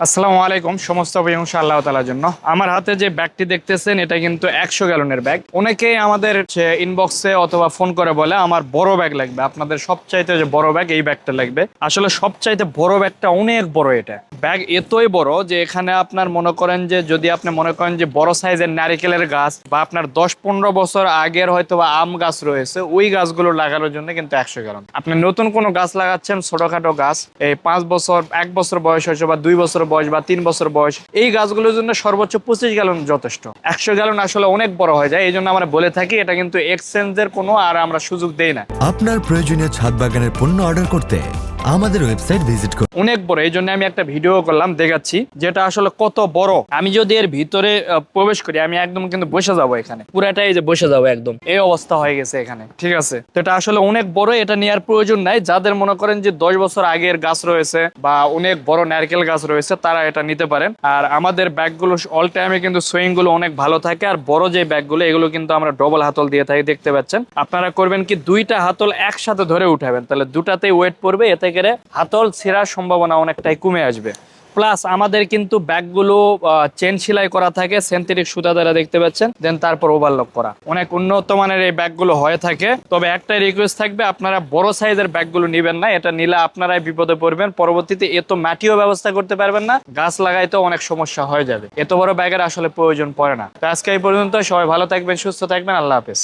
আসসালামু আলাইকুম সমস্ত প্রশংসা আল্লাহ তাআলার জন্য। আমার হাতে যে ব্যাগটি দেখতেছেন এটা কিন্তু 100 গ্যালনের ব্যাগ। অনেকেই আমাদের ইনবক্সে অথবা ফোন করে বলে আমার বড় ব্যাগ লাগবে, আপনাদের সবচাইতে যে বড় ব্যাগ এই ব্যাগটা লাগবে। আসলে সবচাইতে বড় ব্যাগটা অনেক বড়। এটা ব্যাগ এতই বড় যে এখানে আপনার মনে করেন যে যদি আপনি মনে করেন যে বড় সাইজের নারিকেলের গাছ বা আপনার 10-15 বছর আগের হয়তো বা আম গাছ রয়েছে, ওই গাছগুলো লাগানোর জন্য কিন্তু 100 গ্যালন। আপনি নতুন কোনো গাছ লাগাচ্ছেন, ছোটখাটো গাছ, এই 5 বছর 1 বছর বয়স হয়েছে বা 2 বছর বয়স বা 3 বছর বয়স, এই গাছগুলোর জন্য সর্বোচ্চ 25 গ্যালন যথেষ্ট। 100 গ্যালন আসলে অনেক বড় হয়ে যায়, এই জন্য আমরা বলে থাকি এটা কিন্তু এক্সচেঞ্জের কোনো আর আমরা সুযোগ দেই না। আপনার প্রয়োজনীয় ছাদ বাগানের পণ্য অর্ডার করতে আমাদের ওয়েবসাইট ভিজিট করুন। অনেক বড়, এই জন্য আমি একটা ভিডিও করলাম দেখাচ্ছি যেটা আসলে কত বড়। আমি যদি এর ভিতরে প্রবেশ করি আমি একদম কিন্তু বসে যাবো, এখানে পুরাটাই যে বসে যাবো, একদম এই অবস্থা হয়ে গেছে এখানে। ঠিক আছে, তো এটা আসলে অনেক বড়, এটা নেওয়ার প্রয়োজন নাই। যাদের মনে করেন যে 10 বছর আগের গাছ রয়েছে বা অনেক বড় নারকেল গাছ রয়েছে তারা এটা নিতে পারেন। আর আমাদের ব্যাগগুলো অল টাইমে কিন্তু সুইং গুলো অনেক ভালো থাকে। আর বড় যে ব্যাগগুলো এগুলো কিন্তু আমরা ডবল হাতল দিয়ে থাকি, দেখতে পাচ্ছেন। আপনারা করবেন কি দুইটা হাতল একসাথে ধরে উঠাবেন, তাহলে দুটাতেই ওয়েট পড়বে, এতে করে হাতল ছেঁড়ার সম্ভাবনা অনেকটাই কমে আসবে। প্লাস আমাদের কিন্তু ব্যাগগুলো চেন সেলাই করা থাকে সিনথেটিক সুতা দ্বারা, দেখতে পাচ্ছেন, দেন তারপর ওভারলক করা। অনেক উন্নত মানের এই ব্যাগগুলো হয়ে থাকে। তবে একটাই রিকোয়েস্ট থাকবে, আপনারা বড় সাইজের ব্যাগগুলো নেবেন না, এটা নিলে আপনারাই বিপদে পড়বেন। পরবর্তীতে এত মাটিও ব্যবস্থা করতে পারবেন না, গাছ লাগাইতেও অনেক সমস্যা হয়ে যাবে। এত বড় ব্যাগের আসলে প্রয়োজন পড়ে না। তো আজকে এই পর্যন্ত, সবাই ভালো থাকবেন, সুস্থ থাকবেন, আল্লাহ হাফেজ।